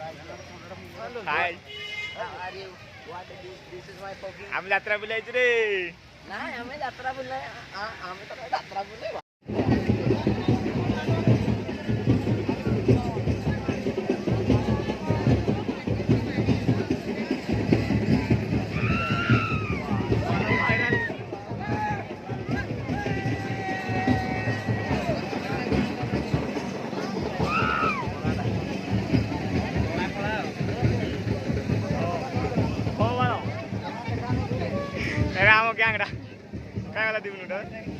Hi. How are you? What is this? This is my cooking. आम्ही यात्रा बुलायची रे. नाही आम्ही यात्रा बोललोय आम्ही तर यात्रा बोललोय Kaya mo kaya ngada. Kaya wala di mo